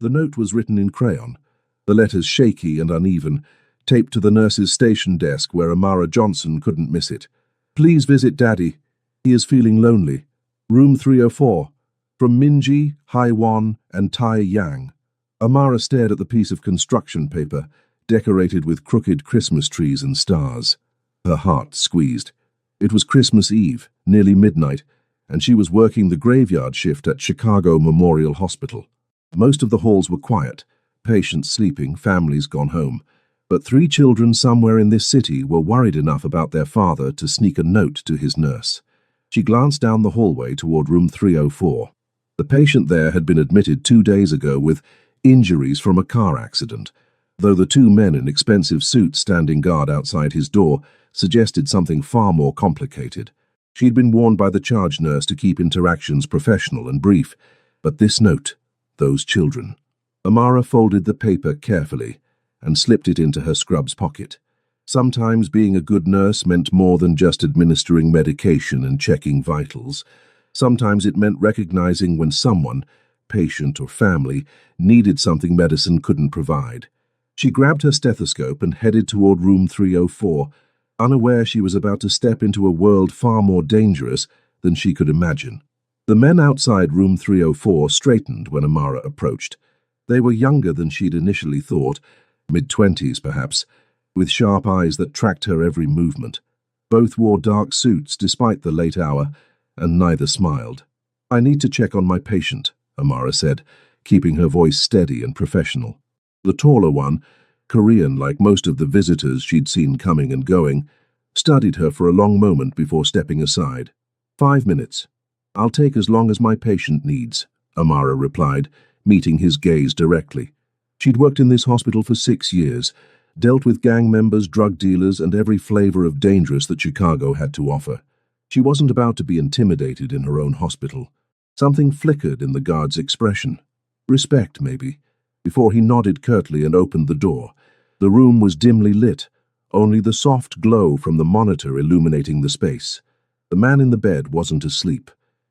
The note was written in crayon, the letters shaky and uneven, taped to the nurse's station desk where Amara Johnson couldn't miss it. Please visit Daddy. He is feeling lonely. Room 304. From Minji, Haiwan, and Tai Yang. Amara stared at the piece of construction paper, decorated with crooked Christmas trees and stars. Her heart squeezed. It was Christmas Eve, nearly midnight, and she was working the graveyard shift at Chicago Memorial Hospital. Most of the halls were quiet, patients sleeping, families gone home. But 3 children somewhere in this city were worried enough about their father to sneak a note to his nurse. She glanced down the hallway toward room 304. The patient there had been admitted 2 days ago with injuries from a car accident, though the 2 men in expensive suits standing guard outside his door suggested something far more complicated. She'd been warned by the charge nurse to keep interactions professional and brief, but this note, those children. Amara folded the paper carefully and slipped it into her scrub's pocket. Sometimes being a good nurse meant more than just administering medication and checking vitals. Sometimes it meant recognizing when someone, patient or family, needed something medicine couldn't provide. She grabbed her stethoscope and headed toward room 304, unaware she was about to step into a world far more dangerous than she could imagine. The men outside room 304 straightened when Amara approached. They were younger than she'd initially thought, mid-20s perhaps, with sharp eyes that tracked her every movement. Both wore dark suits despite the late hour, and neither smiled. "I need to check on my patient," Amara said, keeping her voice steady and professional. The taller one, Korean like most of the visitors she'd seen coming and going, studied her for a long moment before stepping aside. 5 minutes. I'll take as long as my patient needs, Amara replied, meeting his gaze directly. She'd worked in this hospital for 6 years, dealt with gang members, drug dealers, and every flavor of dangerous that Chicago had to offer. She wasn't about to be intimidated in her own hospital. Something flickered in the guard's expression. Respect, maybe. Before he nodded curtly and opened the door. The room was dimly lit, only the soft glow from the monitor illuminating the space. The man in the bed wasn't asleep.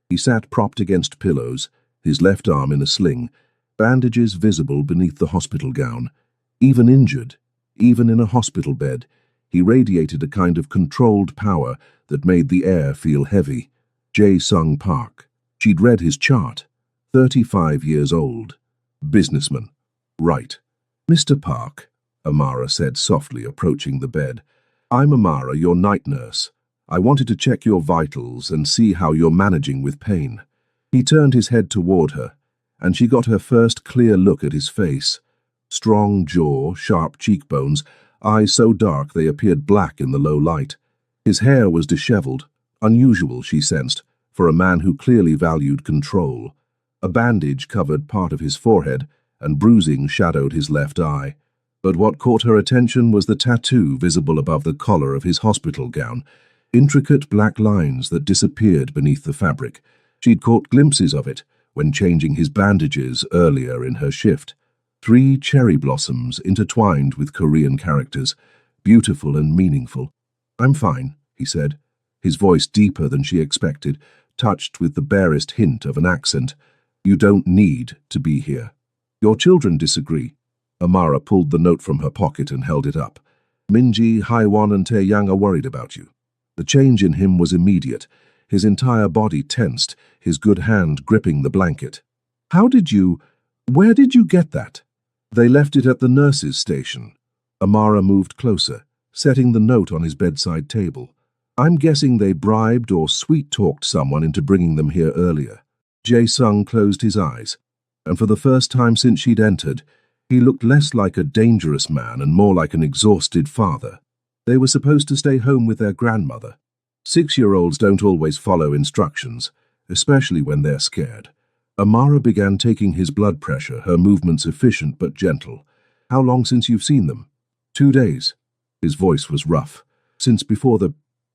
He sat propped against pillows, his left arm in a sling, bandages visible beneath the hospital gown. Even injured, even in a hospital bed, he radiated a kind of controlled power that made the air feel heavy. Jae-sung Park. She'd read his chart. 35 years old. Businessman. Right. "Mr. Park," Amara said softly, approaching the bed. "I'm Amara, your night nurse. I wanted to check your vitals and see how you're managing with pain." He turned his head toward her, and she got her first clear look at his face. Strong jaw, sharp cheekbones, eyes so dark they appeared black in the low light. His hair was disheveled, unusual, she sensed, for a man who clearly valued control. A bandage covered part of his forehead, and bruising shadowed his left eye. But what caught her attention was the tattoo visible above the collar of his hospital gown, intricate black lines that disappeared beneath the fabric. She'd caught glimpses of it when changing his bandages earlier in her shift. 3 cherry blossoms intertwined with Korean characters, beautiful and meaningful. "I'm fine," he said, his voice deeper than she expected, touched with the barest hint of an accent. "You don't need to be here." "Your children disagree." Amara pulled the note from her pocket and held it up. "Minji, Haiwan, and Taeyang are worried about you." The change in him was immediate. His entire body tensed, his good hand gripping the blanket. Where did you get that?" "They left it at the nurse's station." Amara moved closer, setting the note on his bedside table. "I'm guessing they bribed or sweet-talked someone into bringing them here earlier." Jae-sung closed his eyes, and for the first time since she'd entered, he looked less like a dangerous man and more like an exhausted father. They were supposed to stay home with their grandmother. 6-year-olds don't always follow instructions, especially when they're scared. Amara began taking his blood pressure, her movements efficient but gentle. "How long since you've seen them?" 2 days. His voice was rough. "Since before the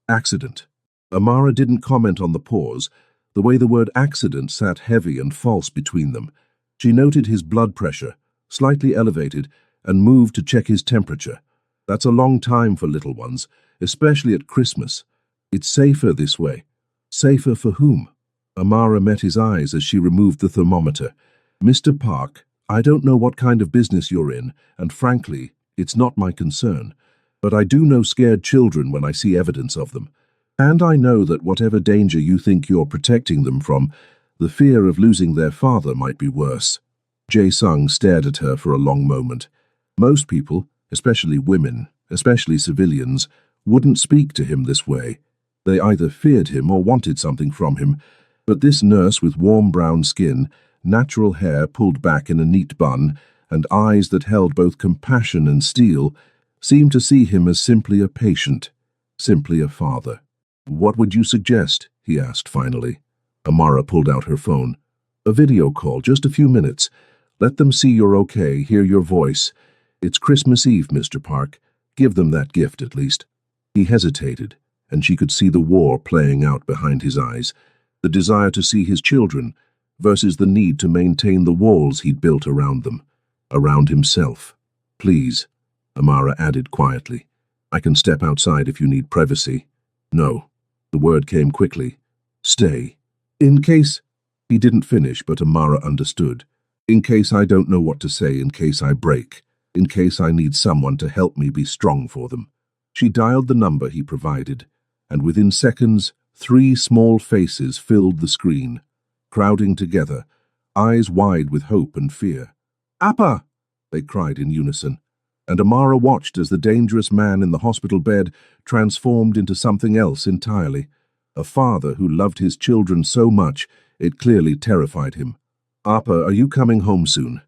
accident." Amara didn't comment on the pause, the way the word accident sat heavy and false between them. She noted his blood pressure, slightly elevated, and moved to check his temperature. That's a long time for little ones, especially at Christmas. It's safer this way. Safer for whom? Amara met his eyes as she removed the thermometer. "Mr. Park, I don't know what kind of business you're in, and frankly, it's not my concern. But I do know scared children when I see evidence of them. And I know that whatever danger you think you're protecting them from, the fear of losing their father might be worse. Jae-sung stared at her for a long moment. Most people, especially women, especially civilians, wouldn't speak to him this way. They either feared him or wanted something from him. But this nurse with warm brown skin, natural hair pulled back in a neat bun, and eyes that held both compassion and steel, seemed to see him as simply a patient, simply a father. "What would you suggest?" he asked finally. Amara pulled out her phone. "A video call, just a few minutes. Let them see you're okay, hear your voice. It's Christmas Eve, Mr. Park. Give them that gift at least." He hesitated, and she could see the war playing out behind his eyes, the desire to see his children versus the need to maintain the walls he'd built around them, around himself. "Please," Amara added quietly. "I can step outside if you need privacy." "No." The word came quickly. "Stay. In case—" He didn't finish, but Amara understood. "In case I don't know what to say, in case I break, in case I need someone to help me be strong for them." She dialed the number he provided, and within seconds, 3 small faces filled the screen, crowding together, eyes wide with hope and fear. "Appa!" they cried in unison, and Amara watched as the dangerous man in the hospital bed transformed into something else entirely, a father who loved his children so much it clearly terrified him. "Appa, are you coming home soon?"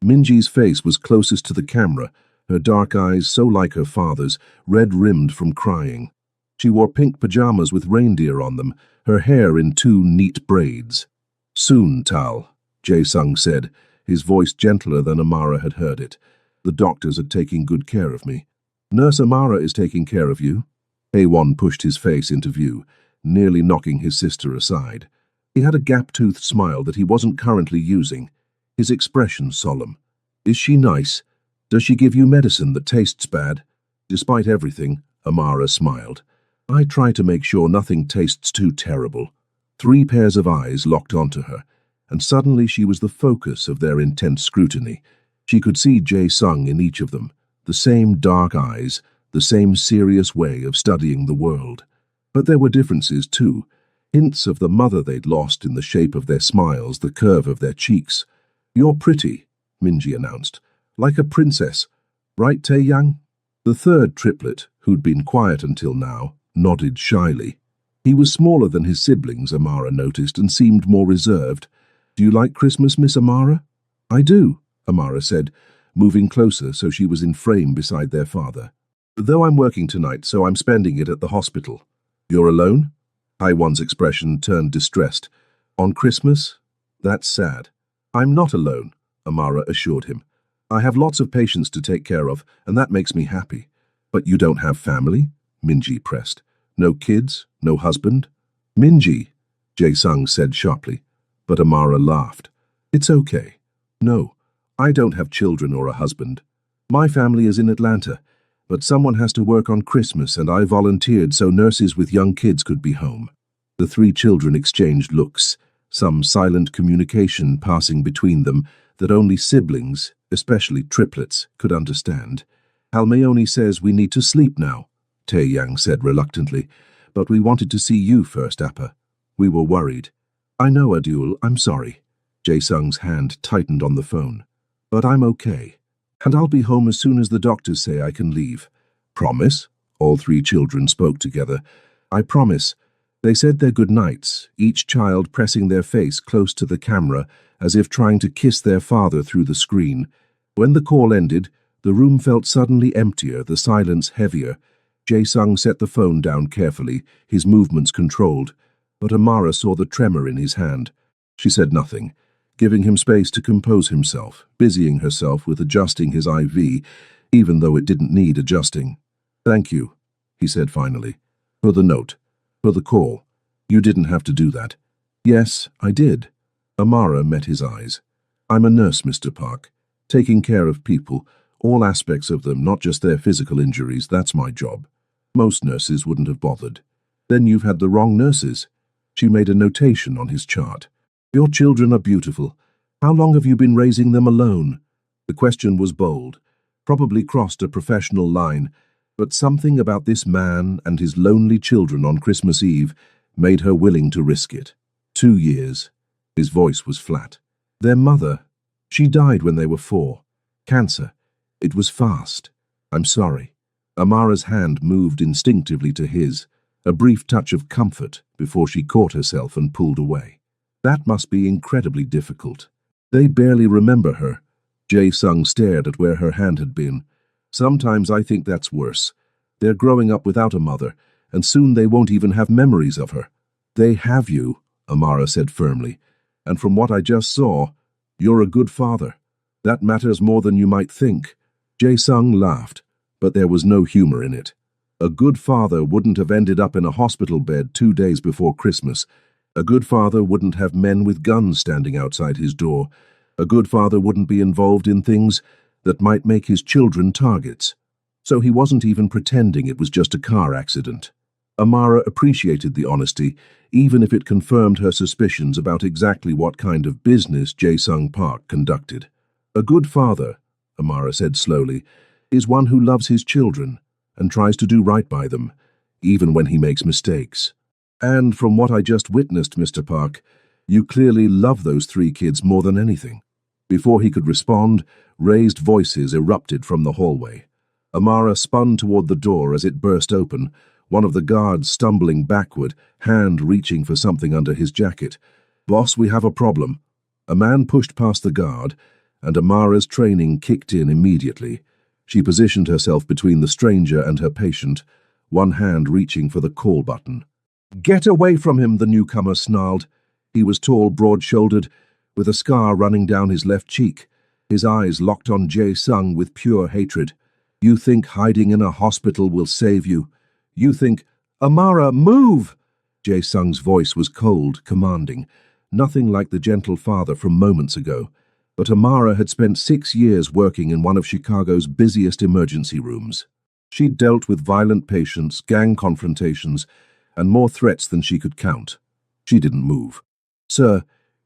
Minji's face was closest to the camera, her dark eyes so like her father's, red-rimmed from crying. She wore pink pajamas with reindeer on them, her hair in 2 neat braids. "Soon, Tal," Jae-sung said, his voice gentler than Amara had heard it. "The doctors are taking good care of me." "Nurse Amara is taking care of you?" Haewon pushed his face into view, nearly knocking his sister aside. He had a gap-toothed smile that he wasn't currently using, his expression solemn. "Is she nice? Does she give you medicine that tastes bad?" Despite everything, Amara smiled. "I try to make sure nothing tastes too terrible." 3 pairs of eyes locked onto her, and suddenly she was the focus of their intense scrutiny. She could see Jae-sung in each of them, the same dark eyes, the same serious way of studying the world. But there were differences too, hints of the mother they'd lost in the shape of their smiles, the curve of their cheeks. "You're pretty," Minji announced, "like a princess. Right, Tae-yang?" The third triplet, who'd been quiet until now, nodded shyly. He was smaller than his siblings, Amara noticed, and seemed more reserved. "Do you like Christmas, Miss Amara?" "I do," Amara said, moving closer so she was in frame beside their father. "Though I'm working tonight, so I'm spending it at the hospital." "You're alone?" Haewon's expression turned distressed. "On Christmas? That's sad." "I'm not alone," Amara assured him. "I have lots of patients to take care of, and that makes me happy." "But you don't have family?" Minji pressed. "No kids? No husband?" "Minji," Jae-sung said sharply. But Amara laughed. "It's okay. No, I don't have children or a husband. My family is in Atlanta, but someone has to work on Christmas and I volunteered so nurses with young kids could be home." The 3 children exchanged looks, some silent communication passing between them that only siblings, especially triplets, could understand. "Halmayoni says we need to sleep now," Tae-yang said reluctantly, "but we wanted to see you first, Appa. We were worried." "I know, Adul, I'm sorry." Jae-sung's hand tightened on the phone. "But I'm okay. And I'll be home as soon as the doctors say I can leave." "Promise?" All 3 children spoke together. "I promise." They said their goodnights, each child pressing their face close to the camera as if trying to kiss their father through the screen. When the call ended, the room felt suddenly emptier, the silence heavier. Jae-sung set the phone down carefully, his movements controlled, but Amara saw the tremor in his hand. She said nothing, giving him space to compose himself, busying herself with adjusting his IV, even though it didn't need adjusting. "Thank you," he said finally, "for the note, for the call. You didn't have to do that." "Yes, I did." Amara met his eyes. "I'm a nurse, Mr. Park, taking care of people, all aspects of them, not just their physical injuries. That's my job. Most nurses wouldn't have bothered." "Then you've had the wrong nurses." She made a notation on his chart. "Your children are beautiful, How long have you been raising them alone? The question was bold, probably crossed a professional line, but something about this man and his lonely children on Christmas Eve made her willing to risk it. 2 years. His voice was flat. Their mother, she died when they were 4. Cancer. It was fast. I'm sorry. Amara's hand moved instinctively to his, a brief touch of comfort before she caught herself and pulled away. That must be incredibly difficult. They barely remember her. Jae-sung stared at where her hand had been. Sometimes I think that's worse. They're growing up without a mother, and soon they won't even have memories of her. They have you, Amara said firmly, and from what I just saw, you're a good father. That matters more than you might think. Jae-sung laughed, but there was no humor in it. A good father wouldn't have ended up in a hospital bed 2 days before Christmas. A good father wouldn't have men with guns standing outside his door. A good father wouldn't be involved in things that might make his children targets. So he wasn't even pretending it was just a car accident. Amara appreciated the honesty, even if it confirmed her suspicions about exactly what kind of business Jae-sung Park conducted. A good father, Amara said slowly, is one who loves his children and tries to do right by them, even when he makes mistakes. And from what I just witnessed, Mr. Park, you clearly love those 3 kids more than anything. Before he could respond, raised voices erupted from the hallway. Amara spun toward the door as it burst open, one of the guards stumbling backward, hand reaching for something under his jacket. Boss, we have a problem. A man pushed past the guard, and Amara's training kicked in immediately. She positioned herself between the stranger and her patient, one hand reaching for the call button. Get away from him, the newcomer snarled. He was tall, broad-shouldered, with a scar running down his left cheek, his eyes locked on Jae-sung with pure hatred. You think hiding in a hospital will save you? You think, Amara, move! Jae-sung's voice was cold, commanding, nothing like the gentle father from moments ago. But Amara had spent 6 years working in one of Chicago's busiest emergency rooms. She'd dealt with violent patients, gang confrontations, and more threats than she could count. She didn't move. Sir,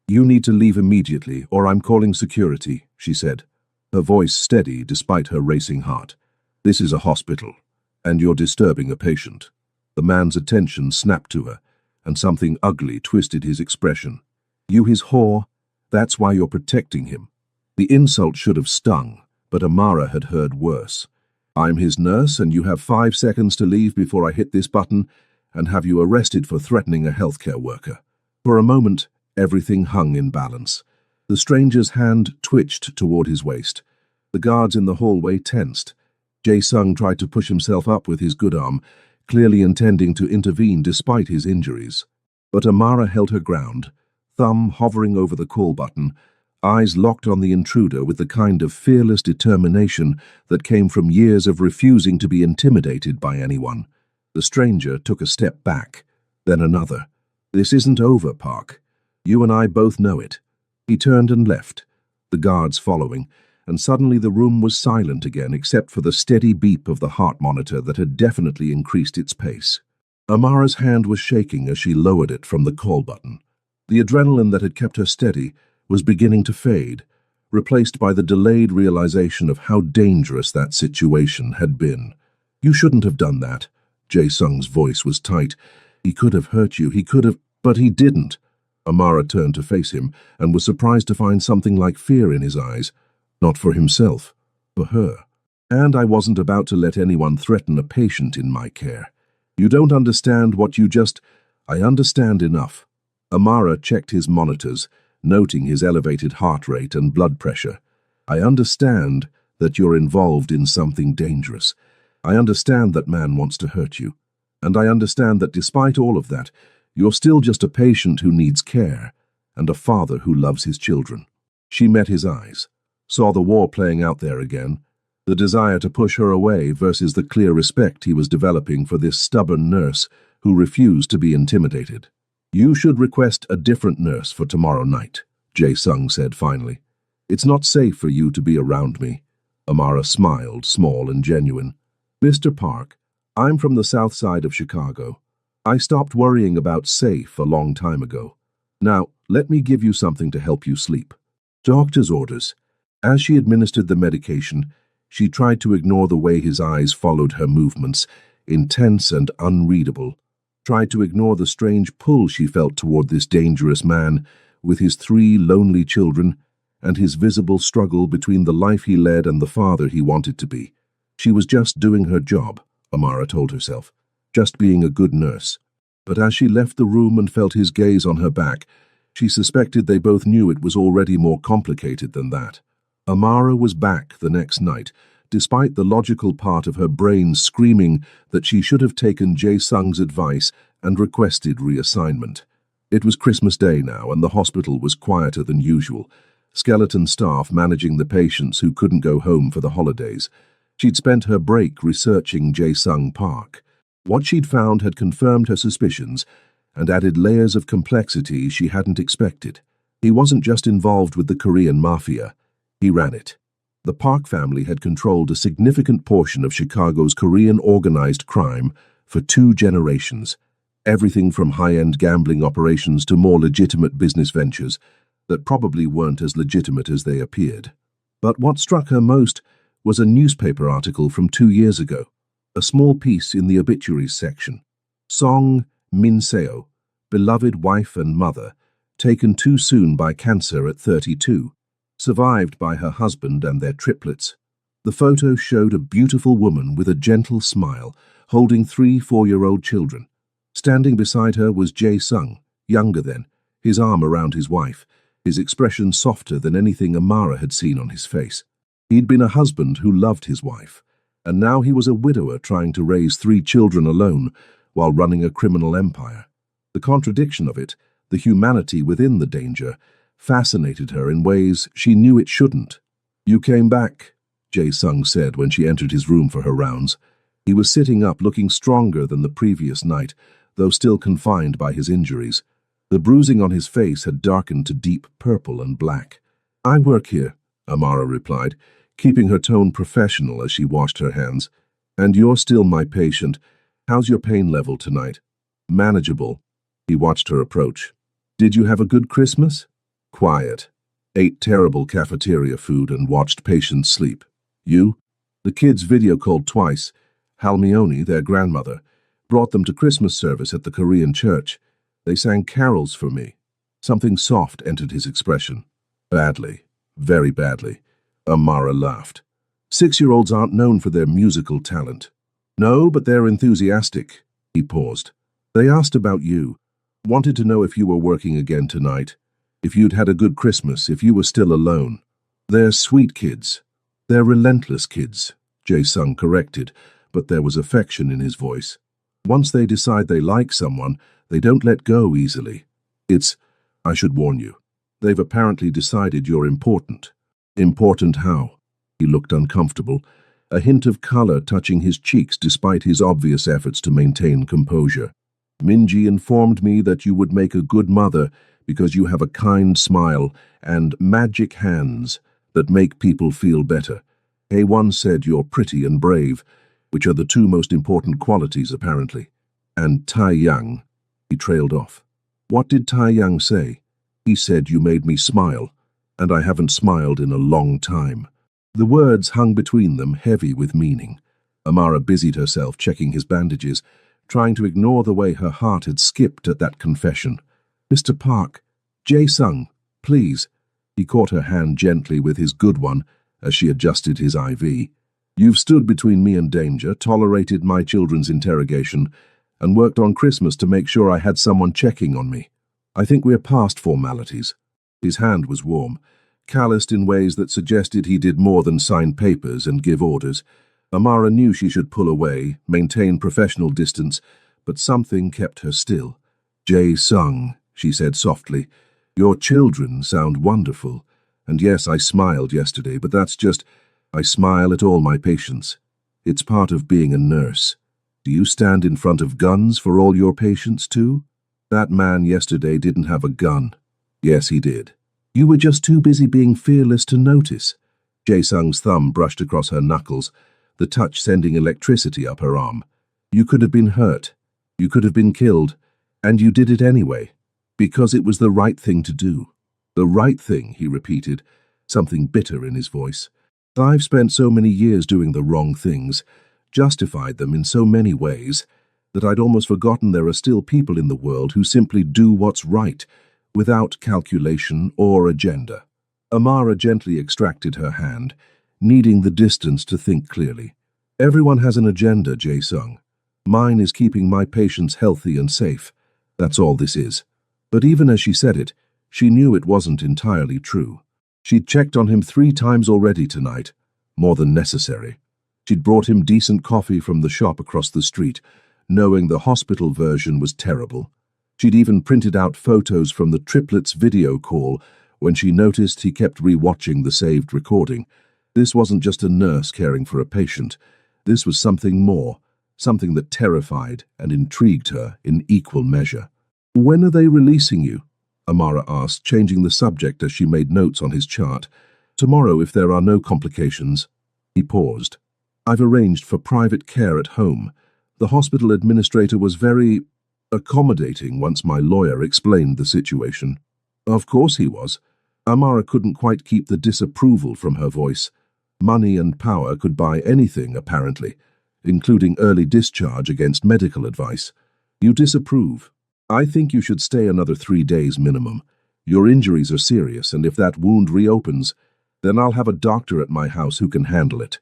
you need to leave immediately, or I'm calling security, she said, her voice steady despite her racing heart. This is a hospital, and you're disturbing a patient. The man's attention snapped to her, and something ugly twisted his expression. You his whore? That's why you're protecting him. The insult should have stung, but Amara had heard worse. I'm his nurse, and you have 5 seconds to leave before I hit this button and have you arrested for threatening a healthcare worker. For a moment, everything hung in balance. The stranger's hand twitched toward his waist. The guards in the hallway tensed. Jae-sung tried to push himself up with his good arm, clearly intending to intervene despite his injuries. But Amara held her ground, thumb hovering over the call button, eyes locked on the intruder with the kind of fearless determination that came from years of refusing to be intimidated by anyone. The stranger took a step back, then another. This isn't over, Park. You and I both know it. He turned and left, the guards following, and suddenly the room was silent again except for the steady beep of the heart monitor that had definitely increased its pace. Amara's hand was shaking as she lowered it from the call button. The adrenaline that had kept her steady was beginning to fade, replaced by the delayed realization of how dangerous that situation had been. You shouldn't have done that. Jae-sung's voice was tight. He could have hurt you, but he didn't. Amara turned to face him and was surprised to find something like fear in his eyes. Not for himself, for her. And I wasn't about to let anyone threaten a patient in my care. You don't understand what you just... I understand enough. Amara checked his monitors, noting his elevated heart rate and blood pressure. I understand that you're involved in something dangerous. I understand that man wants to hurt you. And I understand that despite all of that, you're still just a patient who needs care, and a father who loves his children. She met his eyes, saw the war playing out there again, the desire to push her away versus the clear respect he was developing for this stubborn nurse who refused to be intimidated. You should request a different nurse for tomorrow night, Jae-sung said finally. It's not safe for you to be around me. Amara smiled, small and genuine. Mr. Park, I'm from the south side of Chicago. I stopped worrying about safe a long time ago. Now, let me give you something to help you sleep. Doctor's orders. As she administered the medication, she tried to ignore the way his eyes followed her movements, intense and unreadable, tried to ignore the strange pull she felt toward this dangerous man, with his 3 lonely children, and his visible struggle between the life he led and the father he wanted to be. She was just doing her job, Amara told herself, just being a good nurse. But as she left the room and felt his gaze on her back, she suspected they both knew it was already more complicated than that. Amara was back the next night, despite the logical part of her brain screaming that she should have taken Jae-sung's advice and requested reassignment. It was Christmas Day now, and the hospital was quieter than usual, skeleton staff managing the patients who couldn't go home for the holidays. She'd spent her break researching Jae-sung Park. What she'd found had confirmed her suspicions and added layers of complexity she hadn't expected. He wasn't just involved with the Korean Mafia, he ran it. The Park family had controlled a significant portion of Chicago's Korean organized crime for 2 generations, everything from high-end gambling operations to more legitimate business ventures that probably weren't as legitimate as they appeared. But what struck her most was a newspaper article from 2 years ago, a small piece in the obituaries section. Song Min-seo, beloved wife and mother, taken too soon by cancer at 32, survived by her husband and their triplets. The photo showed a beautiful woman with a gentle smile, holding 3 4-year-old children. Standing beside her was Jae-sung, younger then, his arm around his wife, his expression softer than anything Amara had seen on his face. He'd been a husband who loved his wife, and now he was a widower trying to raise 3 children alone while running a criminal empire. The contradiction of it, the humanity within the danger, fascinated her in ways she knew it shouldn't. "You came back," Jae-sung said when she entered his room for her rounds. He was sitting up, looking stronger than the previous night, though still confined by his injuries. The bruising on his face had darkened to deep purple and black. "I work here," Amara replied, keeping her tone professional as she washed her hands. "And you're still my patient. How's your pain level tonight?" "Manageable." He watched her approach. "Did you have a good Christmas?" "Quiet. Ate terrible cafeteria food and watched patients sleep." "You?" "The kids video called twice. Halmione, their grandmother, brought them to Christmas service at the Korean church. They sang carols for me." Something soft entered his expression. "Badly. Very badly." Amara laughed. 6-year-olds aren't known for their musical talent." "No, but they're enthusiastic." He paused. "They asked about you. Wanted to know if you were working again tonight. If you'd had a good Christmas, if you were still alone." "They're sweet kids. They're relentless kids," Jae-sung corrected, but there was affection in his voice. "Once they decide they like someone, they don't let go easily. I should warn you. They've apparently decided you're important." "Important how?" He looked uncomfortable, a hint of color touching his cheeks despite his obvious efforts to maintain composure. "Minji informed me that you would make a good mother because you have a kind smile and magic hands that make people feel better. A1 said you're pretty and brave, which are the 2 most important qualities apparently. And Tai-young." He trailed off. "What did Tai-young say?" "He said you made me smile, and I haven't smiled in a long time." The words hung between them, heavy with meaning. Amara busied herself checking his bandages, trying to ignore the way her heart had skipped at that confession. "Mr. Park, Jae-sung, please." He caught her hand gently with his good one as she adjusted his IV. "You've stood between me and danger, tolerated my children's interrogation, and worked on Christmas to make sure I had someone checking on me. I think we're past formalities." His hand was warm, calloused in ways that suggested he did more than sign papers and give orders. Amara knew she should pull away, maintain professional distance, but something kept her still. "Jae-sung," she said softly, "your children sound wonderful. And yes, I smiled yesterday, but that's just, I smile at all my patients. It's part of being a nurse. Do you stand in front of guns for all your patients too?" "That man yesterday didn't have a gun." "Yes, he did. You were just too busy being fearless to notice." Jae-sung's thumb brushed across her knuckles, the touch sending electricity up her arm. "You could have been hurt. You could have been killed. And you did it anyway. Because it was the right thing to do." The right thing, he repeated, something bitter in his voice. I've spent so many years doing the wrong things, justified them in so many ways, that I'd almost forgotten there are still people in the world who simply do what's right, without calculation or agenda. Amara gently extracted her hand, needing the distance to think clearly. Everyone has an agenda, Jae-sung. Mine is keeping my patients healthy and safe. That's all this is. But even as she said it, she knew it wasn't entirely true. She'd checked on him 3 times already tonight, more than necessary. She'd brought him decent coffee from the shop across the street, knowing the hospital version was terrible. She'd even printed out photos from the triplets' video call when she noticed he kept re-watching the saved recording. This wasn't just a nurse caring for a patient. This was something more, something that terrified and intrigued her in equal measure. "When are they releasing you?" Amara asked, changing the subject as she made notes on his chart. "Tomorrow, if there are no complications." He paused. "I've arranged for private care at home. The hospital administrator was very accommodating once my lawyer explained the situation." Of course he was. Amara couldn't quite keep the disapproval from her voice. Money and power could buy anything, apparently, including early discharge against medical advice. "You disapprove? I think you should stay another 3 days minimum. Your injuries are serious, and if that wound reopens, then I'll have a doctor at my house who can handle it."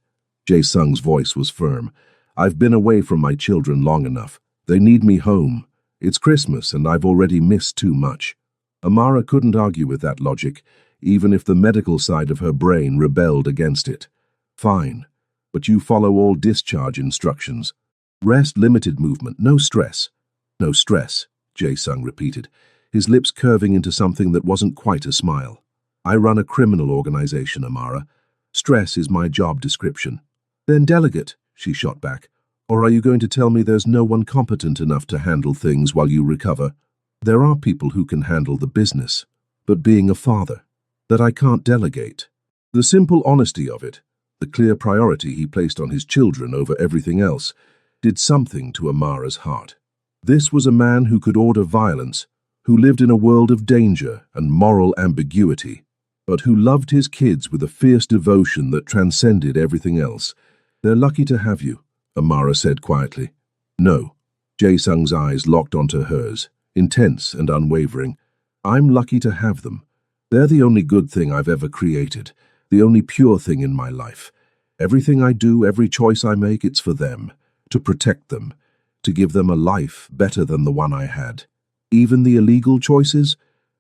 Jae-sung's voice was firm. "I've been away from my children long enough. They need me home. It's Christmas, and I've already missed too much." Amara couldn't argue with that logic, even if the medical side of her brain rebelled against it. "Fine, but you follow all discharge instructions. Rest, limited movement, no stress." "No stress," Jae-sung repeated, his lips curving into something that wasn't quite a smile. "I run a criminal organization, Amara. Stress is my job description." "Then delegate," she shot back. "Or are you going to tell me there's no one competent enough to handle things while you recover?" "There are people who can handle the business, but being a father, that I can't delegate." The simple honesty of it, the clear priority he placed on his children over everything else, did something to Amara's heart. This was a man who could order violence, who lived in a world of danger and moral ambiguity, but who loved his kids with a fierce devotion that transcended everything else. "They're lucky to have you," Amara said quietly. "No." Jae-sung's eyes locked onto hers, intense and unwavering. "I'm lucky to have them. They're the only good thing I've ever created, the only pure thing in my life. Everything I do, every choice I make, it's for them, to protect them, to give them a life better than the one I had. Even the illegal choices?"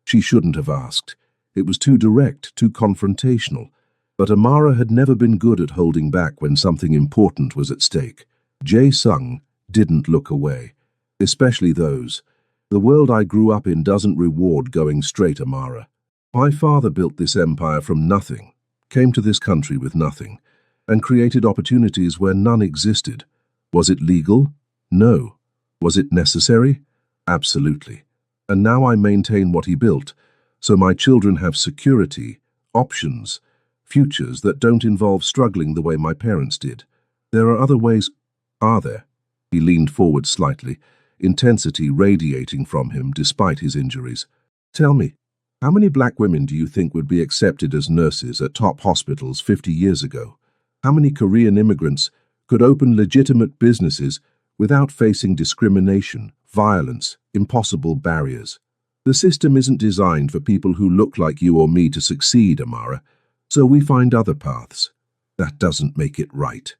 She shouldn't have asked. It was too direct, too confrontational. But Amara had never been good at holding back when something important was at stake. Jae-sung didn't look away, especially those. "The world I grew up in doesn't reward going straight, Amara. My father built this empire from nothing, came to this country with nothing, and created opportunities where none existed. Was it legal? No. Was it necessary? Absolutely. And now I maintain what he built, so my children have security, options, futures that don't involve struggling the way my parents did. There are other ways, are there?" He leaned forward slightly, intensity radiating from him despite his injuries. "Tell me, how many black women do you think would be accepted as nurses at top hospitals 50 years ago? How many Korean immigrants could open legitimate businesses without facing discrimination, violence, impossible barriers? The system isn't designed for people who look like you or me to succeed, Amara, so we find other paths. That doesn't make it right."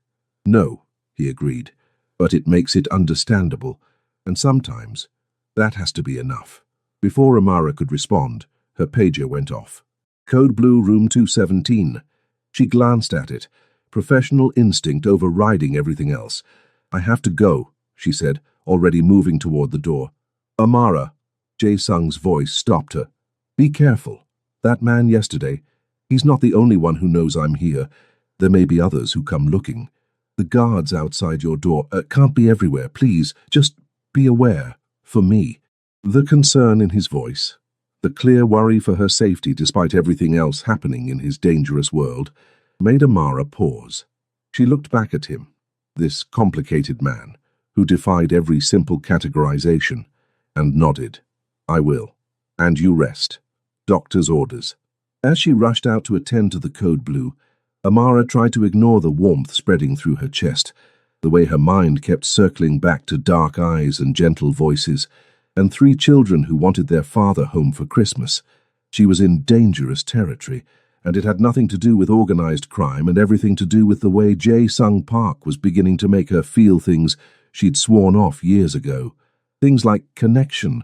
"No," he agreed, "but it makes it understandable, and sometimes that has to be enough." Before Amara could respond, her pager went off. "Code Blue, room 217. She glanced at it, professional instinct overriding everything else. "I have to go," she said, already moving toward the door. "Amara," Jae-sung's voice stopped her. "Be careful. That man yesterday, he's not the only one who knows I'm here. There may be others who come looking. The guards outside your door can't be everywhere. Please, just be aware. For me." The concern in his voice, the clear worry for her safety despite everything else happening in his dangerous world, made Amara pause. She looked back at him, this complicated man, who defied every simple categorization, and nodded. "I will. And you rest. Doctor's orders. As she rushed out to attend to the code blue, Amara tried to ignore the warmth spreading through her chest, the way her mind kept circling back to dark eyes and gentle voices, and 3 children who wanted their father home for Christmas. She was in dangerous territory, and it had nothing to do with organized crime and everything to do with the way Jae-sung Park was beginning to make her feel things she'd sworn off years ago. Things like connection,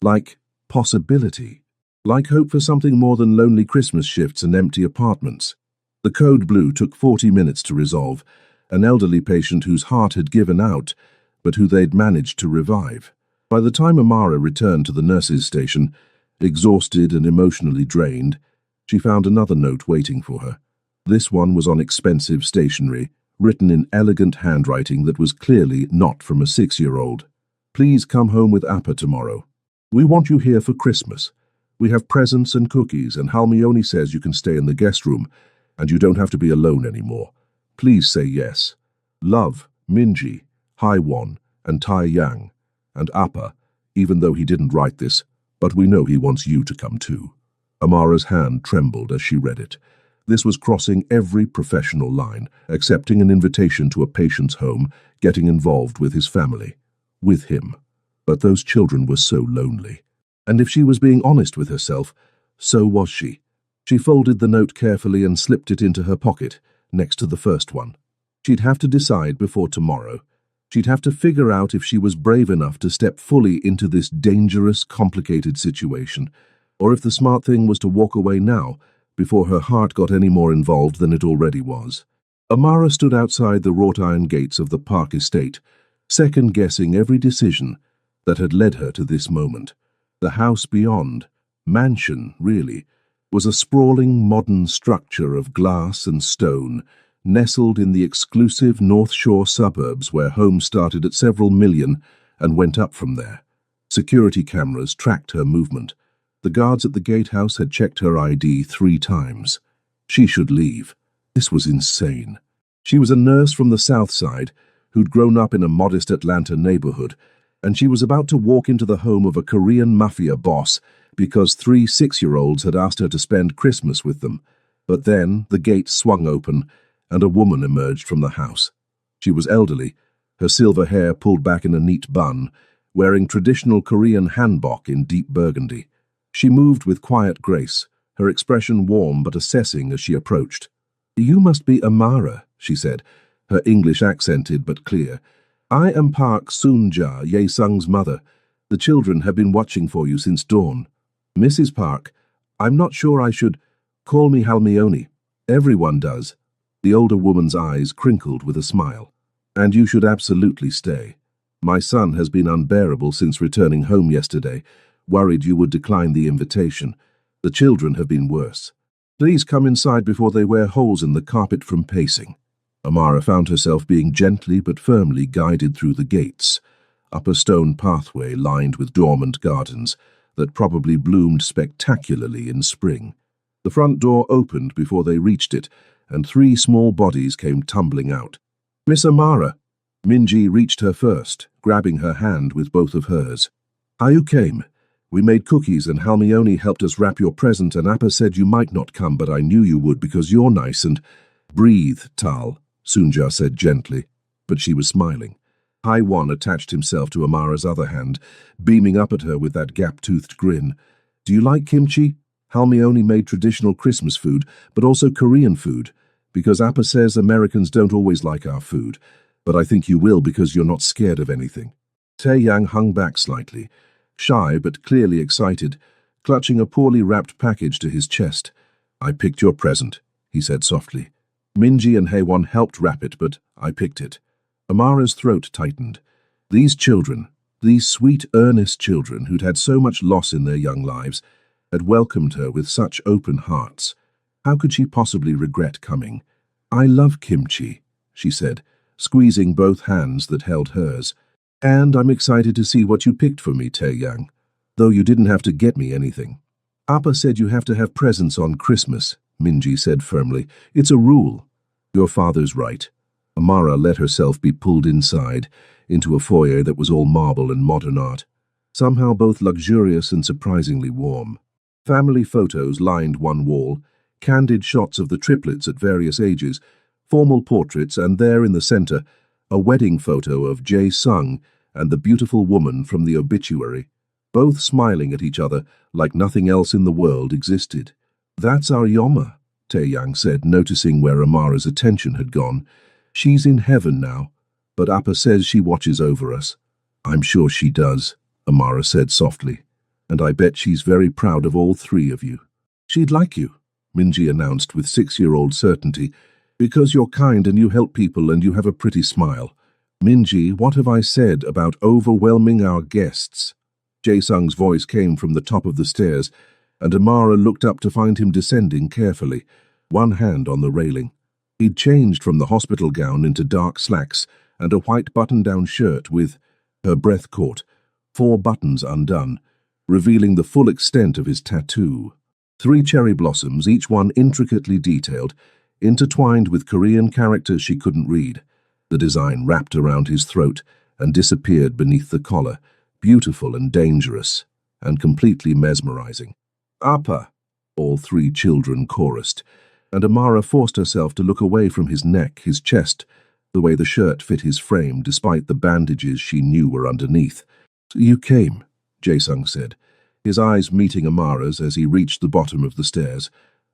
like possibility, like hope for something more than lonely Christmas shifts and empty apartments. The code blue took 40 minutes to resolve, an elderly patient whose heart had given out, but who they'd managed to revive. By the time Amara returned to the nurse's station, exhausted and emotionally drained, she found another note waiting for her. This one was on expensive stationery, written in elegant handwriting that was clearly not from a 6-year-old. Please come home with Appa tomorrow. We want you here for Christmas. We have presents and cookies, and Halmione says you can stay in the guest room, and you don't have to be alone anymore. Please say yes. Love, Minji, Haiwon, and Tai Yang, and Appa, even though he didn't write this, but we know he wants you to come too. Amara's hand trembled as she read it. This was crossing every professional line, accepting an invitation to a patient's home, getting involved with his family. With him. But those children were so lonely. And if she was being honest with herself, so was she. She folded the note carefully and slipped it into her pocket, next to the first one. She'd have to decide before tomorrow. She'd have to figure out if she was brave enough to step fully into this dangerous, complicated situation, or if the smart thing was to walk away now, before her heart got any more involved than it already was. Amara stood outside the wrought-iron gates of the Park estate, second-guessing every decision that had led her to this moment. The house beyond, mansion, really, was a sprawling modern structure of glass and stone, nestled in the exclusive North Shore suburbs where homes started at several million and went up from there. Security cameras tracked her movement. The guards at the gatehouse had checked her ID 3 times. She should leave. This was insane. She was a nurse from the South Side who'd grown up in a modest Atlanta neighborhood, and she was about to walk into the home of a Korean Mafia boss because 3 6-year-olds had asked her to spend Christmas with them. But then the gate swung open, and a woman emerged from the house. She was elderly, her silver hair pulled back in a neat bun, wearing traditional Korean hanbok in deep burgundy. She moved with quiet grace, her expression warm but assessing as she approached. "You must be Amara," she said, her English accented but clear. "I am Park Soon-ja, Ye-sung's mother. The children have been watching for you since dawn. Mrs. Park, I'm not sure I should... Call me Halmione. Everyone does." The older woman's eyes crinkled with a smile. "And you should absolutely stay. My son has been unbearable since returning home yesterday, worried you would decline the invitation. The children have been worse. Please come inside before they wear holes in the carpet from pacing." Amara found herself being gently but firmly guided through the gates, up a stone pathway lined with dormant gardens that probably bloomed spectacularly in spring. The front door opened before they reached it, and 3 small bodies came tumbling out. "Miss Amara." Minji reached her first, grabbing her hand with both of hers. "You came. We made cookies and Halmione helped us wrap your present, and Appa said you might not come, but I knew you would because you're nice and—" "Breathe, Tal," Soon-ja said gently, but she was smiling. Haiwon attached himself to Amara's other hand, beaming up at her with that gap-toothed grin. "Do you like kimchi? Halmione made traditional Christmas food, but also Korean food, because Appa says Americans don't always like our food, but I think you will because you're not scared of anything." Tae-yang hung back slightly, shy but clearly excited, clutching a poorly wrapped package to his chest. "I picked your present," he said softly. Minji and Haewon helped wrap it, but I picked it. Amara's throat tightened. These children, these sweet, earnest children who'd had so much loss in their young lives, had welcomed her with such open hearts. How could she possibly regret coming? "I love kimchi," she said, squeezing both hands that held hers. "And I'm excited to see what you picked for me, Tae-yang, though you didn't have to get me anything." "Appa said you have to have presents on Christmas," Minji said firmly. "It's a rule." "Your father's right." Amara let herself be pulled inside, into a foyer that was all marble and modern art, somehow both luxurious and surprisingly warm. Family photos lined one wall, candid shots of the triplets at various ages, formal portraits, and there in the center, a wedding photo of Jae-sung and the beautiful woman from the obituary, both smiling at each other like nothing else in the world existed. "That's our Yoma," Tae-yang said, noticing where Amara's attention had gone. "She's in heaven now, but Appa says she watches over us." "I'm sure she does," Amara said softly, "and I bet she's very proud of all three of you." "She'd like you," Minji announced with 6-year-old certainty, "because you're kind and you help people and you have a pretty smile." "Minji, what have I said about overwhelming our guests?" Jae-sung's voice came from the top of the stairs, and Amara looked up to find him descending carefully, one hand on the railing. He'd changed from the hospital gown into dark slacks and a white button-down shirt with, her breath caught, 4 buttons undone, revealing the full extent of his tattoo. 3 cherry blossoms, each one intricately detailed, intertwined with Korean characters she couldn't read. The design wrapped around his throat and disappeared beneath the collar, beautiful and dangerous, and completely mesmerizing. "Appa," all 3 children chorused, and Amara forced herself to look away from his neck, his chest, the way the shirt fit his frame despite the bandages she knew were underneath. "You came," Jae-sung said, his eyes meeting Amara's as he reached the bottom of the stairs.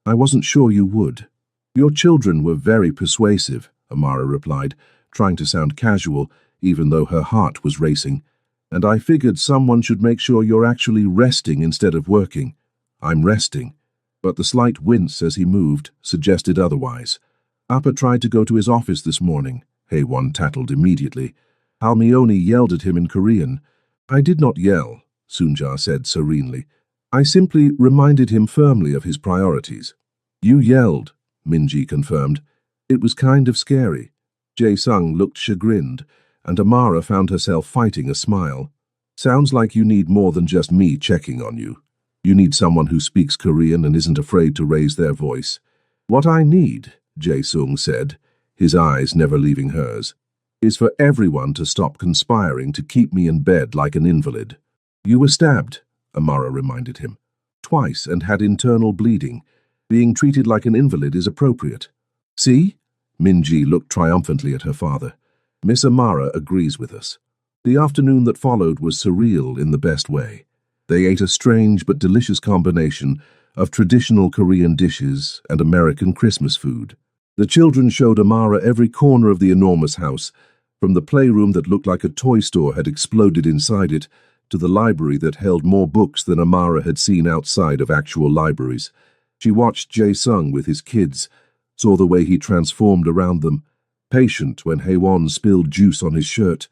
"I wasn't sure you would." "Your children were very persuasive," Amara replied, trying to sound casual, even though her heart was racing. "And I figured someone should make sure you're actually resting instead of working." "I'm resting," but the slight wince as he moved suggested otherwise. "Appa tried to go to his office this morning," Haewon tattled immediately. Halmione yelled at him in Korean. "I did not yell," Sunja said serenely. "I simply reminded him firmly of his priorities." "You yelled," Minji confirmed. "It was kind of scary." Jae-sung looked chagrined, and Amara found herself fighting a smile. "Sounds like you need more than just me checking on you. You need someone who speaks Korean and isn't afraid to raise their voice." "What I need," Jae-sung said, his eyes never leaving hers, "is for everyone to stop conspiring to keep me in bed like an invalid." "You were stabbed," Amara reminded him. "Twice and had internal bleeding. Being treated like an invalid is appropriate." "See?" Minji looked triumphantly at her father. "Miss Amara agrees with us." The afternoon that followed was surreal in the best way. They ate a strange but delicious combination of traditional Korean dishes and American Christmas food. The children showed Amara every corner of the enormous house, from the playroom that looked like a toy store had exploded inside it, to the library that held more books than Amara had seen outside of actual libraries. She watched Jae-sung with his kids, saw the way he transformed around them, patient when Haewon spilled juice on his shirt,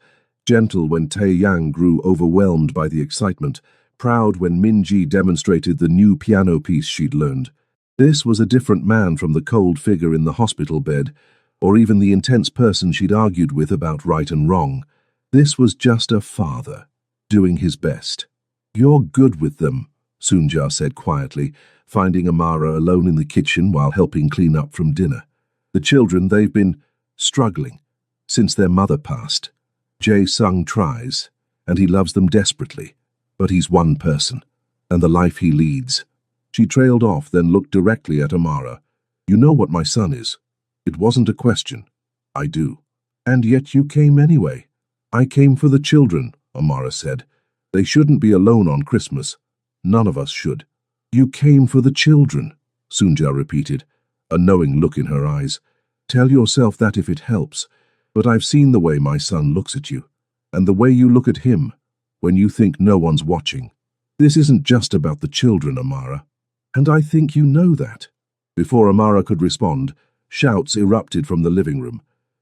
gentle when Tae-yang grew overwhelmed by the excitement, proud when Minji demonstrated the new piano piece she'd learned. This was a different man from the cold figure in the hospital bed, or even the intense person she'd argued with about right and wrong. This was just a father, doing his best. "You're good with them," Sunja said quietly, finding Amara alone in the kitchen while helping clean up from dinner. "The children, they've been struggling since their mother passed. Jae-sung tries, and he loves them desperately. But he's one person, and the life he leads." She trailed off, then looked directly at Amara. "You know what my son is." "It wasn't a question." "I do." "And yet you came anyway." "I came for the children," Amara said. "They shouldn't be alone on Christmas. None of us should." "You came for the children," Sunja repeated, a knowing look in her eyes. "Tell yourself that if it helps. But I've seen the way my son looks at you, and the way you look at him, when you think no one's watching. This isn't just about the children, Amara. And I think you know that." Before Amara could respond, shouts erupted from the living room.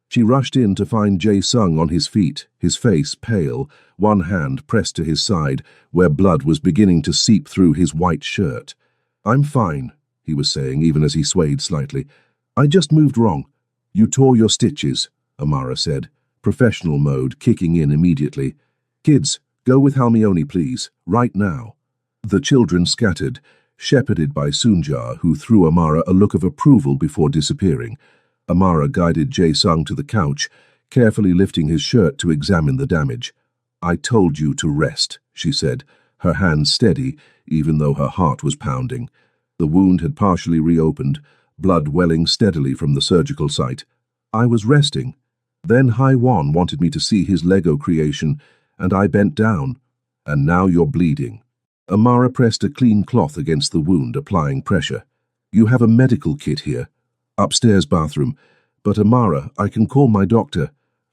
She rushed in to find Jae-sung on his feet, his face pale, one hand pressed to his side, where blood was beginning to seep through his white shirt. "I'm fine," he was saying, even as he swayed slightly. "I just moved wrong." "You tore your stitches," Amara said, professional mode kicking in immediately. "Kids, go with Halmione, please, right now." The children scattered, shepherded by Sunja, who threw Amara a look of approval before disappearing. Amara guided Jae-sung to the couch, carefully lifting his shirt to examine the damage. "I told you to rest," she said, her hands steady, even though her heart was pounding. The wound had partially reopened, blood welling steadily from the surgical site. I was resting. Then Haiwan wanted me to see his Lego creation, and I bent down. And now you're bleeding. Amara pressed a clean cloth against the wound, applying pressure. You have a medical kit here. Upstairs bathroom. But Amara, I can call my doctor.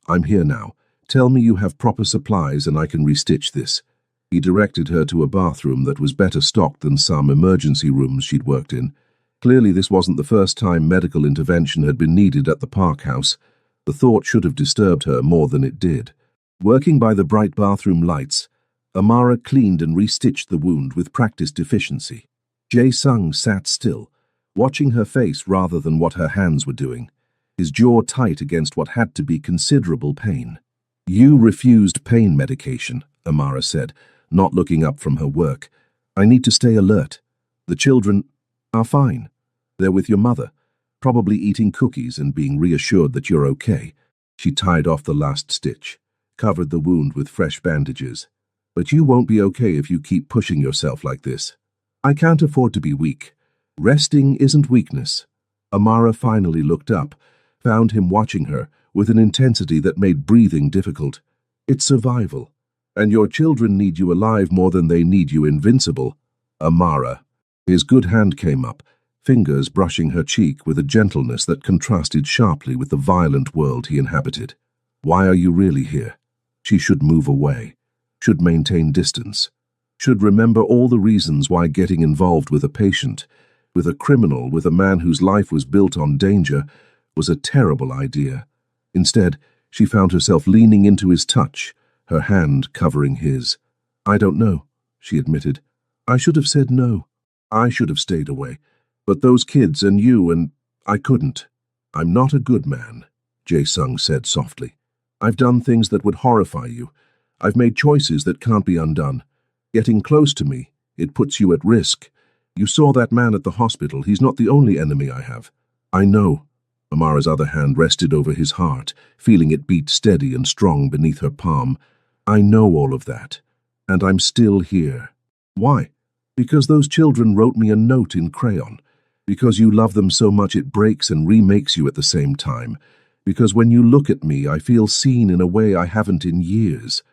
I'm here now. Tell me you have proper supplies and I can restitch this. He directed her to a bathroom that was better stocked than some emergency rooms she'd worked in. Clearly this wasn't the first time medical intervention had been needed at the park house. The thought should have disturbed her more than it did. Working by the bright bathroom lights, Amara cleaned and restitched the wound with practiced efficiency. Jae-sung sat still, watching her face rather than what her hands were doing, his jaw tight against what had to be considerable pain. You refused pain medication, Amara said, not looking up from her work. I need to stay alert. The children are fine. They're with your mother, probably eating cookies and being reassured that you're okay. She tied off the last stitch, covered the wound with fresh bandages. But you won't be okay if you keep pushing yourself like this. I can't afford to be weak. Resting isn't weakness. Amara finally looked up, found him watching her with an intensity that made breathing difficult. It's survival. And your children need you alive more than they need you invincible. Amara. His good hand came up, fingers brushing her cheek with a gentleness that contrasted sharply with the violent world he inhabited. Why are you really here? She should move away, should maintain distance, should remember all the reasons why getting involved with a patient, with a criminal, with a man whose life was built on danger, was a terrible idea. Instead, she found herself leaning into his touch, her hand covering his. I don't know, she admitted. I should have said no. I should have stayed away. But those kids and you and I couldn't. I'm not a good man, Jae-sung said softly. I've done things that would horrify you. I've made choices that can't be undone. Getting close to me, it puts you at risk. You saw that man at the hospital. He's not the only enemy I have. I know. Amara's other hand rested over his heart, feeling it beat steady and strong beneath her palm. I know all of that, and I'm still here. Why? Because those children wrote me a note in crayon. Because you love them so much it breaks and remakes you at the same time. Because when you look at me, I feel seen in a way I haven't in years.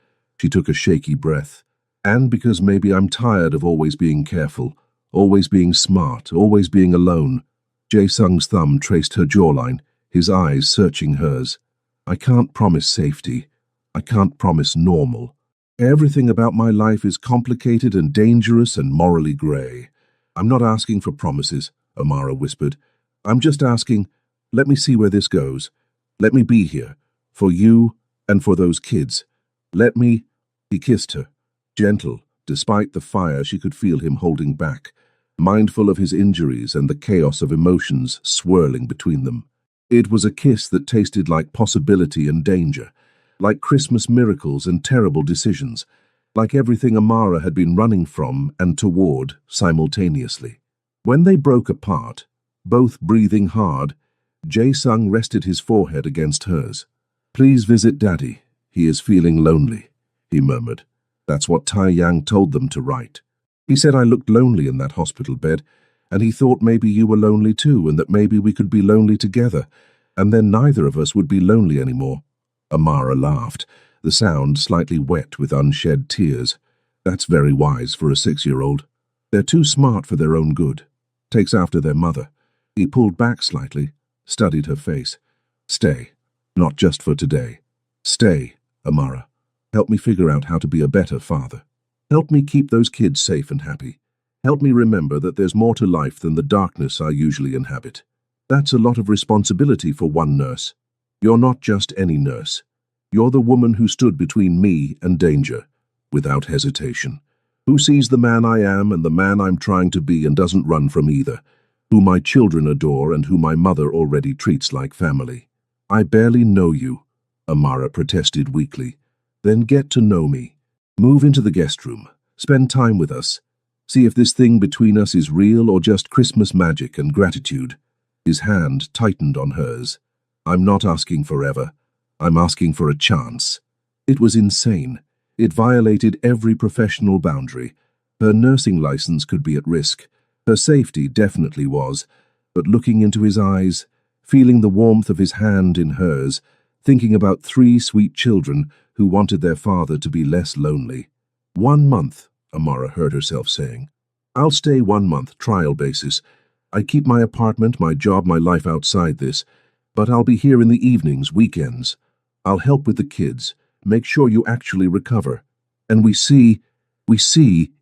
She took a shaky breath. And because maybe I'm tired of always being careful, always being smart, always being alone. Jae-sung's thumb traced her jawline, his eyes searching hers. I can't promise safety. I can't promise normal. Everything about my life is complicated and dangerous and morally grey. I'm not asking for promises, Amara whispered. I'm just asking, let me see where this goes. Let me be here, for you and for those kids. Let me... He kissed her, gentle. Despite the fire, she could feel him holding back, mindful of his injuries and the chaos of emotions swirling between them. It was a kiss that tasted like possibility and danger, like Christmas miracles and terrible decisions, like everything Amara had been running from and toward simultaneously. When they broke apart, both breathing hard, Jae-sung rested his forehead against hers. Please visit Daddy. He is feeling lonely, he murmured. That's what Tai-yang told them to write. He said I looked lonely in that hospital bed, and he thought maybe you were lonely too, and that maybe we could be lonely together, and then neither of us would be lonely anymore. Amara laughed, the sound slightly wet with unshed tears. That's very wise for a 6-year-old. They're too smart for their own good. Takes after their mother. He pulled back slightly, studied her face. Stay. Not just for today. Stay, Amara. Help me figure out how to be a better father. Help me keep those kids safe and happy. Help me remember that there's more to life than the darkness I usually inhabit. That's a lot of responsibility for one nurse. You're not just any nurse. You're the woman who stood between me and danger, without hesitation. Who sees the man I am and the man I'm trying to be and doesn't run from either. Who my children adore and who my mother already treats like family. I barely know you, Amara protested weakly. Then get to know me. Move into the guest room. Spend time with us. See if this thing between us is real or just Christmas magic and gratitude. His hand tightened on hers. I'm not asking forever. I'm asking for a chance. It was insane. It violated every professional boundary. Her nursing license could be at risk. Her safety definitely was, but looking into his eyes, feeling the warmth of his hand in hers, thinking about 3 sweet children who wanted their father to be less lonely. 1 month, Amara heard herself saying. I'll stay 1 month, trial basis. I keep my apartment, my job, my life outside this, but I'll be here in the evenings, weekends. I'll help with the kids, make sure you actually recover. And we see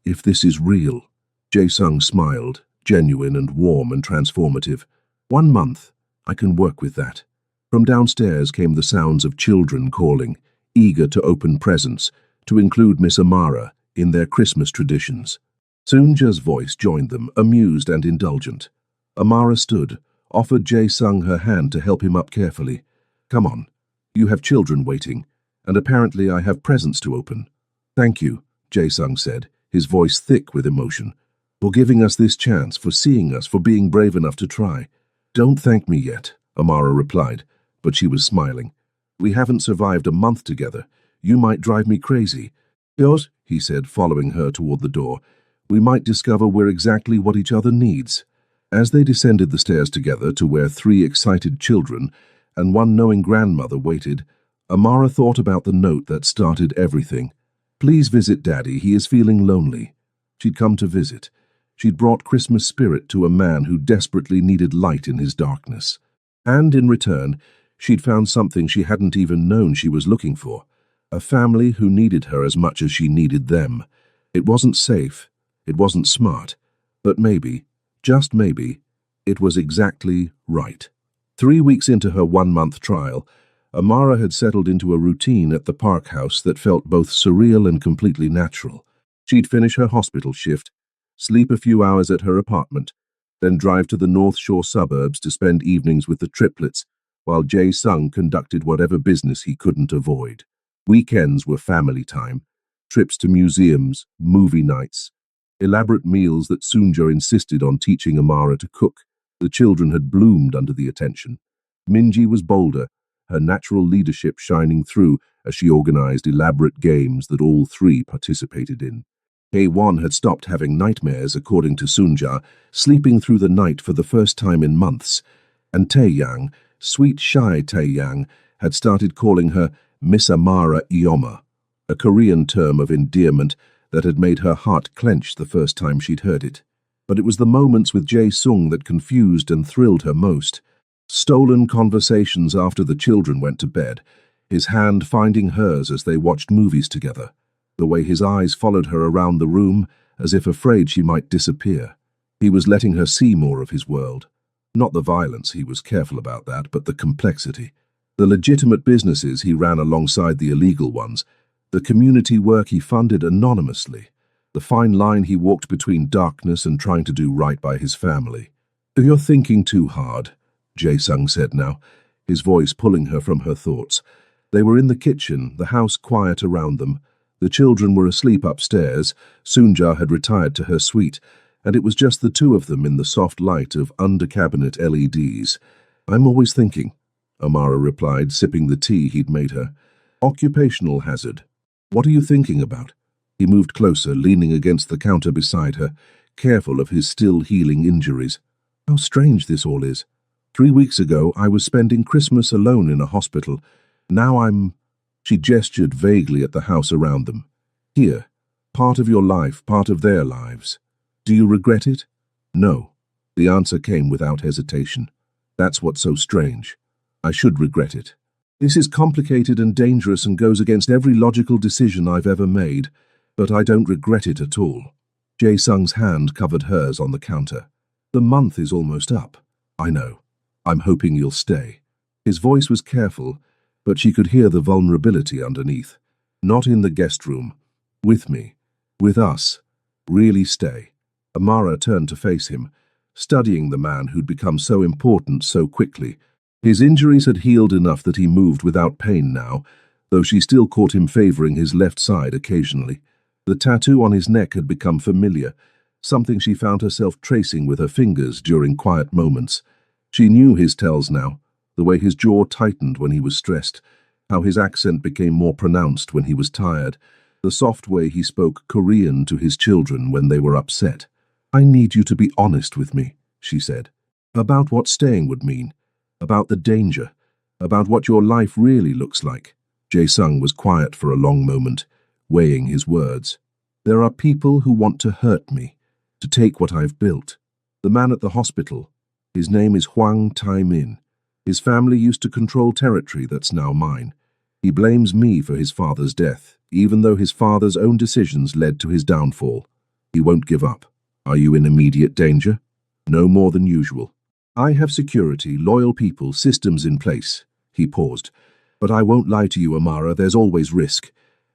if this is real. Jae-sung smiled, genuine and warm and transformative. 1 month, I can work with that. From downstairs came the sounds of children calling, eager to open presents, to include Miss Amara in their Christmas traditions. Soonja's voice joined them, amused and indulgent. Amara stood, offered Jae-sung her hand to help him up carefully. Come on, you have children waiting, and apparently I have presents to open. Thank you, Jae-sung said, his voice thick with emotion, for giving us this chance, for seeing us, for being brave enough to try. Don't thank me yet, Amara replied, but she was smiling. We haven't survived a month together. You might drive me crazy. Yours, he said, following her toward the door. We might discover we're exactly what each other needs. As they descended the stairs together to where 3 excited children and 1 knowing grandmother waited, Amara thought about the note that started everything. Please visit Daddy, he is feeling lonely. She'd come to visit. She'd brought Christmas spirit to a man who desperately needed light in his darkness. And in return, she'd found something she hadn't even known she was looking for. A family who needed her as much as she needed them. It wasn't safe. It wasn't smart. But maybe, just maybe, it was exactly right. 3 weeks into her 1-month trial, Amara had settled into a routine at the park house that felt both surreal and completely natural. She'd finish her hospital shift, sleep a few hours at her apartment, then drive to the North Shore suburbs to spend evenings with the triplets, while Jae-sung conducted whatever business he couldn't avoid. Weekends were family time, trips to museums, movie nights, elaborate meals that Soonja insisted on teaching Amara to cook. The children had bloomed under the attention. Minji was bolder, her natural leadership shining through as she organized elaborate games that all 3 participated in. Hae-won had stopped having nightmares, according to Soonja, sleeping through the night for the first time in months, and Tae-yang, sweet shy Tae-yang, had started calling her Miss Amara Ioma, a Korean term of endearment that had made her heart clench the first time she'd heard it. But it was the moments with Jae-sung that confused and thrilled her most. Stolen conversations after the children went to bed, his hand finding hers as they watched movies together, the way his eyes followed her around the room as if afraid she might disappear. He was letting her see more of his world. Not the violence, he was careful about that, but the complexity. The legitimate businesses he ran alongside the illegal ones, the community work he funded anonymously, the fine line he walked between darkness and trying to do right by his family. You're thinking too hard, Jae-sung said now, his voice pulling her from her thoughts. They were in the kitchen, the house quiet around them. The children were asleep upstairs. Soonja had retired to her suite, and it was just the 2 of them in the soft light of under-cabinet LEDs. I'm always thinking, Amara replied, sipping the tea he'd made her. Occupational hazard. What are you thinking about? He moved closer, leaning against the counter beside her, careful of his still healing injuries. How strange this all is. 3 weeks ago, I was spending Christmas alone in a hospital. Now I'm... She gestured vaguely at the house around them. Here, part of your life, part of their lives. Do you regret it? No. The answer came without hesitation. That's what's so strange. I should regret it. This is complicated and dangerous and goes against every logical decision I've ever made, but I don't regret it at all. Jae-sung's hand covered hers on the counter. The month is almost up. I know. I'm hoping you'll stay. His voice was careful, but she could hear the vulnerability underneath. Not in the guest room. With me. With us. Really stay. Amara turned to face him, studying the man who'd become so important so quickly. His injuries had healed enough that he moved without pain now, though she still caught him favoring his left side occasionally. The tattoo on his neck had become familiar, something she found herself tracing with her fingers during quiet moments. She knew his tells now, the way his jaw tightened when he was stressed, how his accent became more pronounced when he was tired, the soft way he spoke Korean to his children when they were upset. "I need you to be honest with me," she said, "about what staying would mean, about the danger, about what your life really looks like." Jae-sung was quiet for a long moment, weighing his words. "There are people who want to hurt me, to take what I've built. The man at the hospital, his name is Hwang Tae-min. His family used to control territory that's now mine. He blames me for his father's death, even though his father's own decisions led to his downfall. He won't give up. Are you in immediate danger?" "No more than usual. I have security, loyal people, systems in place." He paused. "But I won't lie to you, Amara, there's always risk.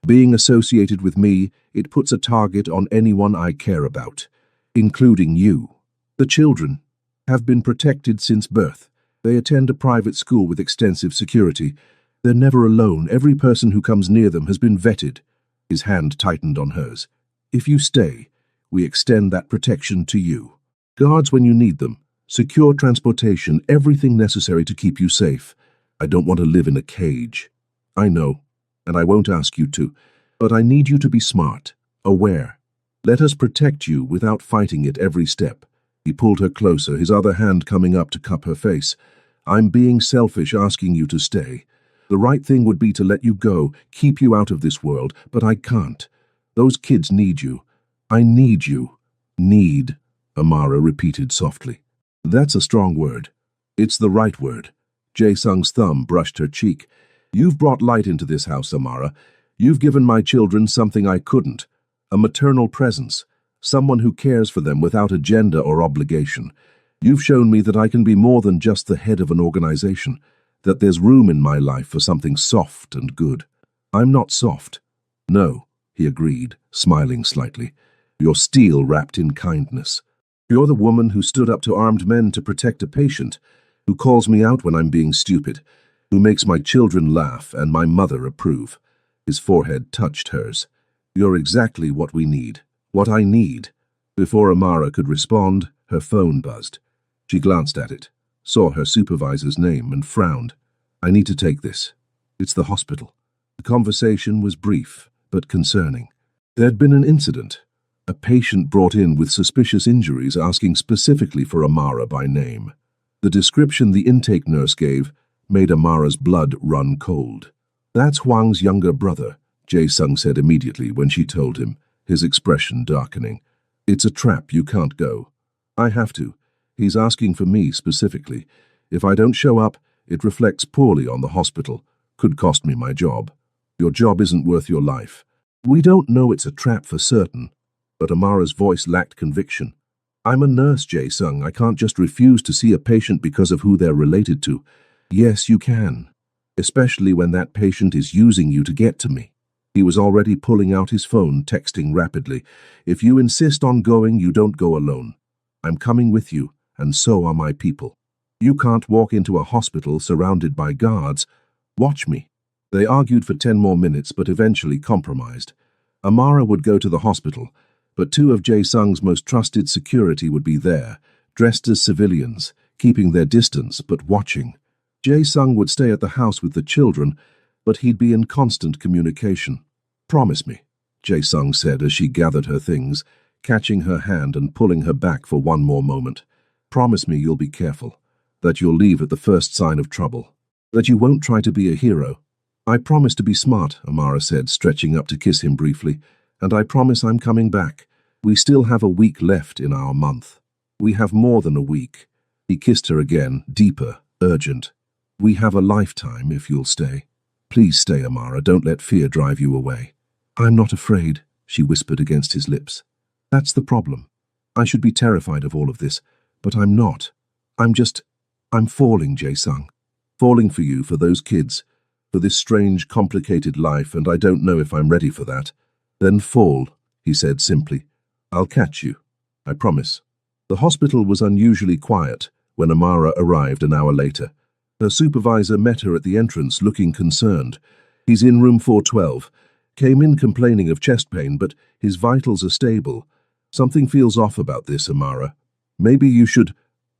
Being associated with me, it puts a target on anyone I care about, including you. The children have been protected since birth. They attend a private school with extensive security. They're never alone. Every person who comes near them has been vetted." His hand tightened on hers. "If you stay, we extend that protection to you. Guards when you need them, secure transportation, everything necessary to keep you safe. I don't want to live in a cage." "I know, and I won't ask you to, but I need you to be smart, aware. Let us protect you without fighting it every step." He pulled her closer, his other hand coming up to cup her face. "I'm being selfish asking you to stay. The right thing would be to let you go, keep you out of this world, but I can't. Those kids need you. I need you." "Need," Amara repeated softly. "That's a strong word." "It's the right word." Jae-sung's thumb brushed her cheek. "You've brought light into this house, Amara. You've given my children something I couldn't. A maternal presence. Someone who cares for them without agenda or obligation. You've shown me that I can be more than just the head of an organization, that there's room in my life for something soft and good." "I'm not soft." "No," he agreed, smiling slightly. "You're steel wrapped in kindness. You're the woman who stood up to armed men to protect a patient, who calls me out when I'm being stupid, who makes my children laugh and my mother approve." His forehead touched hers. "You're exactly what we need. What I need." Before Amara could respond, her phone buzzed. She glanced at it, saw her supervisor's name, and frowned. "I need to take this. It's the hospital." The conversation was brief, but concerning. There'd been an incident. A patient brought in with suspicious injuries asking specifically for Amara by name. The description the intake nurse gave made Amara's blood run cold. "That's Hwang's younger brother," Jae-sung said immediately when she told him, his expression darkening. "It's a trap, you can't go." "I have to. He's asking for me specifically. If I don't show up, it reflects poorly on the hospital. Could cost me my job." "Your job isn't worth your life." "We don't know it's a trap for certain." But Amara's voice lacked conviction. "I'm a nurse, Jae-sung. I can't just refuse to see a patient because of who they're related to." "Yes, you can. Especially when that patient is using you to get to me." He was already pulling out his phone, texting rapidly. "If you insist on going, you don't go alone. I'm coming with you, and so are my people. You can't walk into a hospital surrounded by guards. Watch me." They argued for 10 more minutes, but eventually compromised. Amara would go to the hospital, but 2 of Jae-sung's most trusted security would be there, dressed as civilians, keeping their distance but watching. Jae-sung would stay at the house with the children, but he'd be in constant communication. "Promise me," Jae-sung said as she gathered her things, catching her hand and pulling her back for one more moment. "Promise me you'll be careful, that you'll leave at the first sign of trouble, that you won't try to be a hero." "I promise to be smart," Amara said, stretching up to kiss him briefly. "And I promise I'm coming back. We still have a week left in our month." "We have more than a week." He kissed her again, deeper, urgent. "We have a lifetime if you'll stay. Please stay, Amara. Don't let fear drive you away." "I'm not afraid," she whispered against his lips. "That's the problem. I should be terrified of all of this, but I'm not. I'm falling, Jae-sung. Falling for you, for those kids, for this strange, complicated life, and I don't know if I'm ready for that." "Then fall," he said simply. "I'll catch you. I promise." The hospital was unusually quiet when Amara arrived an hour later. Her supervisor met her at the entrance, looking concerned. "He's in room 412. Came in complaining of chest pain, but his vitals are stable. Something feels off about this, Amara. Maybe you should—"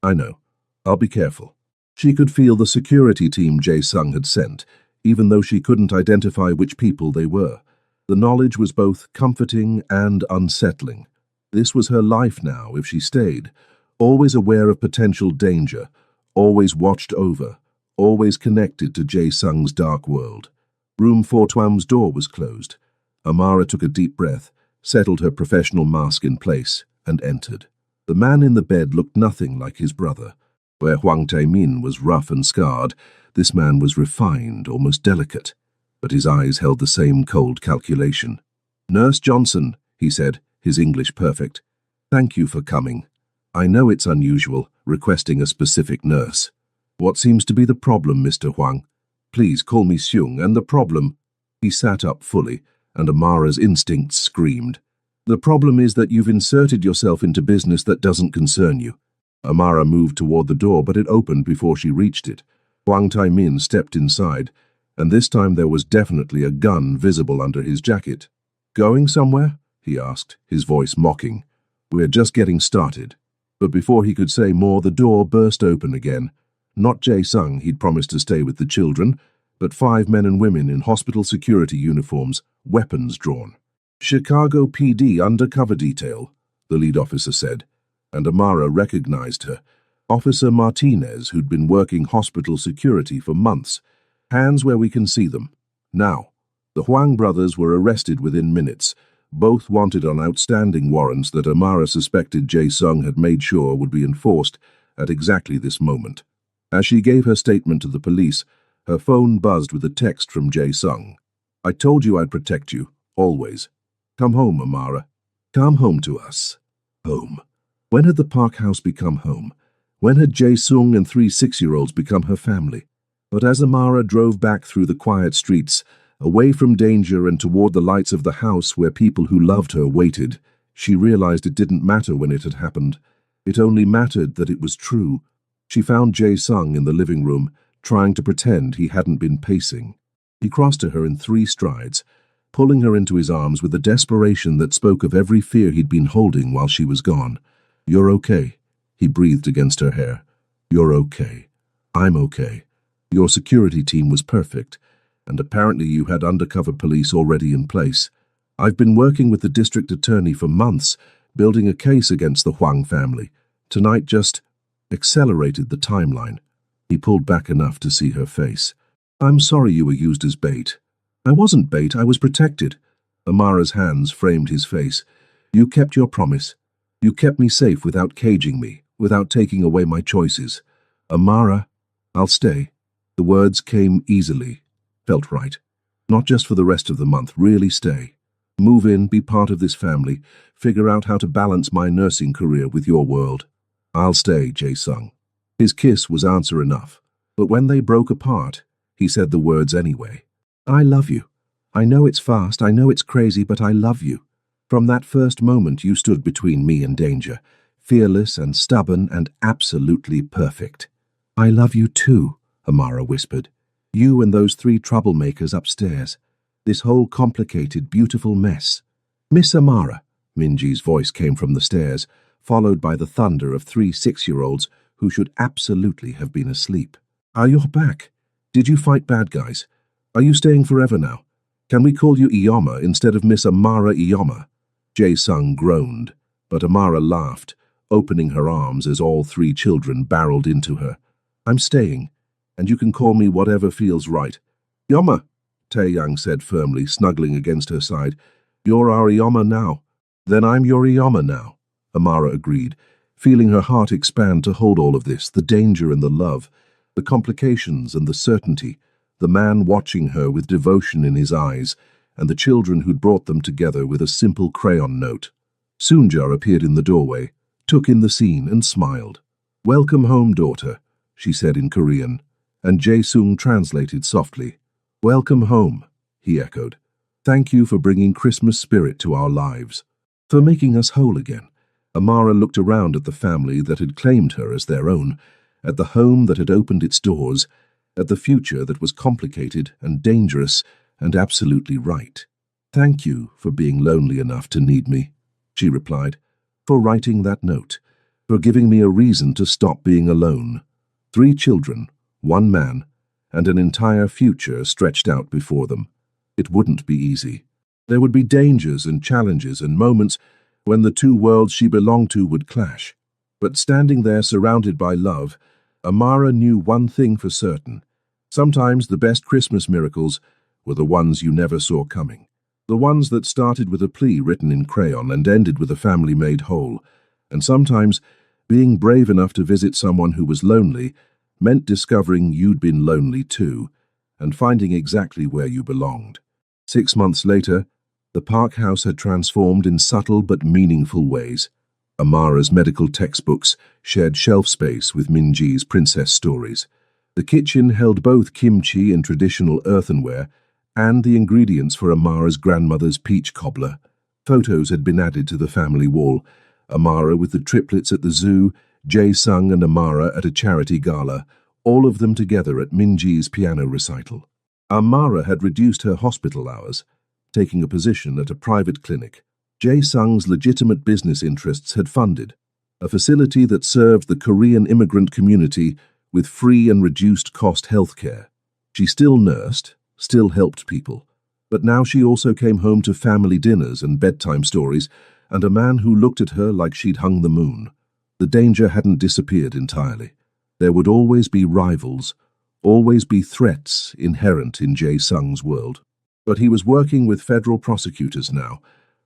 "I know. I'll be careful." She could feel the security team Jae-sung had sent, even though she couldn't identify which people they were. The knowledge was both comforting and unsettling. This was her life now if she stayed, always aware of potential danger, always watched over, always connected to Jae-sung's dark world. Room 412's door was closed. Amara took a deep breath, settled her professional mask in place, and entered. The man in the bed looked nothing like his brother. Where Hwang Tae-min was rough and scarred, this man was refined, almost delicate. But his eyes held the same cold calculation. "Nurse Johnson," he said, his English perfect. "Thank you for coming. I know it's unusual, requesting a specific nurse. What seems to be the problem, Mr. Hwang? Please call me Seung, and the problem—" He sat up fully, and Amara's instincts screamed. "The problem is that you've inserted yourself into business that doesn't concern you." Amara moved toward the door, but it opened before she reached it. Hwang Tae-min stepped inside, and this time there was definitely a gun visible under his jacket. "Going somewhere?" he asked, his voice mocking. "We're just getting started." But before he could say more, the door burst open again. Not Jae-sung, he'd promised to stay with the children, but 5 men and women in hospital security uniforms, weapons drawn. "Chicago PD undercover detail," the lead officer said, and Amara recognized her. Officer Martinez, who'd been working hospital security for months. "Hands where we can see them. Now." The Hwang brothers were arrested within minutes. Both wanted on outstanding warrants that Amara suspected Jae-sung had made sure would be enforced at exactly this moment. As she gave her statement to the police, her phone buzzed with a text from Jae-sung. "I told you I'd protect you, always. Come home, Amara. Come home to us." Home. When had the Park House become home? When had Jae-sung and 3 6-year-olds become her family? But as Amara drove back through the quiet streets, away from danger and toward the lights of the house where people who loved her waited, she realized it didn't matter when it had happened. It only mattered that it was true. She found Jae-sung in the living room, trying to pretend he hadn't been pacing. He crossed to her in 3 strides, pulling her into his arms with a desperation that spoke of every fear he'd been holding while she was gone. "You're okay," he breathed against her hair. "You're okay. I'm okay. Your security team was perfect, and apparently you had undercover police already in place. I've been working with the district attorney for months, building a case against the Hwang family. Tonight just accelerated the timeline." He pulled back enough to see her face. "I'm sorry you were used as bait." "I wasn't bait, I was protected." Amara's hands framed his face. "You kept your promise. You kept me safe without caging me, without taking away my choices. Amara, I'll stay." The words came easily. Felt right. Not just for the rest of the month, really stay. Move in, be part of this family, figure out how to balance my nursing career with your world. "I'll stay," Jae-sung. His kiss was answer enough. But when they broke apart, he said the words anyway. "I love you. I know it's fast, I know it's crazy, but I love you. From that first moment you stood between me and danger, fearless and stubborn and absolutely perfect." "I love you too," Amara whispered. "You and those 3 troublemakers upstairs. This whole complicated, beautiful mess." "Miss Amara," Minji's voice came from the stairs, followed by the thunder of 3 6-year-olds who should absolutely have been asleep. "Are you back? Did you fight bad guys? Are you staying forever now? Can we call you Ioma instead of Miss Amara Ioma?" Jae-sung groaned, but Amara laughed, opening her arms as all 3 children barreled into her. "I'm staying, and you can call me whatever feels right." "Ioma," Tae-young said firmly, snuggling against her side. "You're our Ioma now." "Then I'm your Ioma now," Amara agreed, feeling her heart expand to hold all of this, the danger and the love, the complications and the certainty, the man watching her with devotion in his eyes, and the children who'd brought them together with a simple crayon note. Soonja appeared in the doorway, took in the scene and smiled. "Welcome home, daughter," she said in Korean, and Jae-sung translated softly. "Welcome home," he echoed. "Thank you for bringing Christmas spirit to our lives, for making us whole again." Amara looked around at the family that had claimed her as their own, at the home that had opened its doors, at the future that was complicated and dangerous and absolutely right. "Thank you for being lonely enough to need me," she replied, "for writing that note, for giving me a reason to stop being alone. 3 children, 1 man, and an entire future stretched out before them. It wouldn't be easy." There would be dangers and challenges and moments when the two worlds she belonged to would clash. But standing there surrounded by love, Amara knew one thing for certain. Sometimes the best Christmas miracles were the ones you never saw coming. The ones that started with a plea written in crayon and ended with a family made whole. And sometimes, being brave enough to visit someone who was lonely meant discovering you'd been lonely too, and finding exactly where you belonged. 6 months later, the Park House had transformed in subtle but meaningful ways. Amara's medical textbooks shared shelf space with Minji's princess stories. The kitchen held both kimchi in traditional earthenware and the ingredients for Amara's grandmother's peach cobbler. Photos had been added to the family wall, Amara with the triplets at the zoo, Jae-sung and Amara at a charity gala, all of them together at Minji's piano recital. Amara had reduced her hospital hours, taking a position at a private clinic. Jae-sung's legitimate business interests had funded a facility that served the Korean immigrant community with free and reduced-cost healthcare. She still nursed, still helped people, but now she also came home to family dinners and bedtime stories, and a man who looked at her like she'd hung the moon. The danger hadn't disappeared entirely. There would always be rivals, always be threats inherent in Jae-sung's world. But he was working with federal prosecutors now,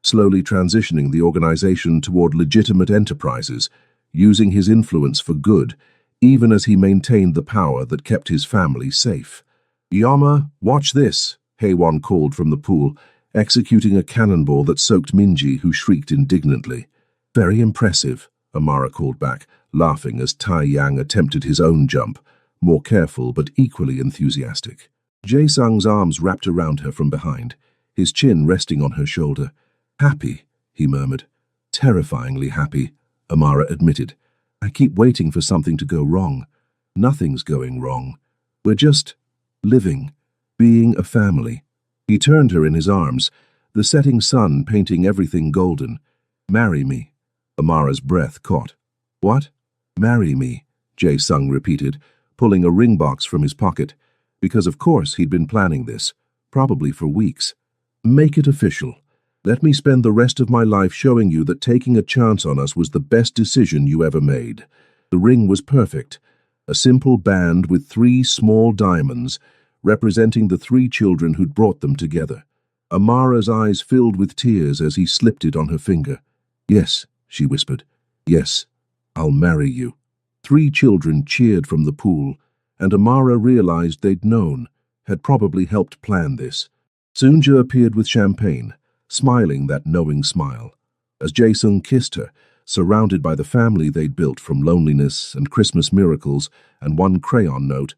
slowly transitioning the organization toward legitimate enterprises, using his influence for good, even as he maintained the power that kept his family safe. "Yama, watch this," Haewon called from the pool, executing a cannonball that soaked Minji, who shrieked indignantly. "Very impressive," Amara called back, laughing as Tai-yang attempted his own jump, more careful but equally enthusiastic. Jae-sung's arms wrapped around her from behind, his chin resting on her shoulder. "Happy," he murmured. "Terrifyingly happy," Amara admitted. "I keep waiting for something to go wrong. Nothing's going wrong. We're just living, being a family." He turned her in his arms, the setting sun painting everything golden. "Marry me." Amara's breath caught. "What?" "Marry me," Jae-sung repeated, pulling a ring box from his pocket, because of course he'd been planning this, probably for weeks. "Make it official. Let me spend the rest of my life showing you that taking a chance on us was the best decision you ever made." The ring was perfect, a simple band with 3 small diamonds, representing the 3 children who'd brought them together. Amara's eyes filled with tears as he slipped it on her finger. "Yes," she whispered. "Yes, I'll marry you." 3 children cheered from the pool, and Amara realized they'd known, had probably helped plan this. Soonja appeared with champagne, smiling that knowing smile. As Jae-sung kissed her, surrounded by the family they'd built from loneliness and Christmas miracles and one crayon note,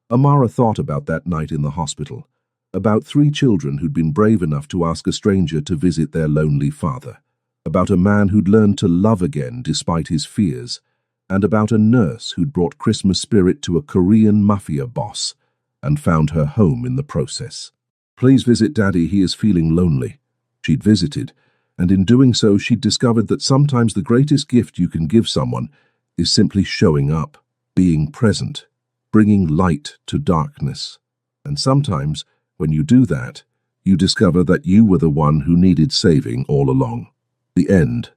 Amara thought about that night in the hospital, about 3 children who'd been brave enough to ask a stranger to visit their lonely father, about a man who'd learned to love again despite his fears, and about a nurse who'd brought Christmas spirit to a Korean Mafia boss and found her home in the process. "Please visit Daddy, he is feeling lonely." She'd visited, and in doing so she'd discovered that sometimes the greatest gift you can give someone is simply showing up, being present, bringing light to darkness. And sometimes, when you do that, you discover that you were the one who needed saving all along. The end.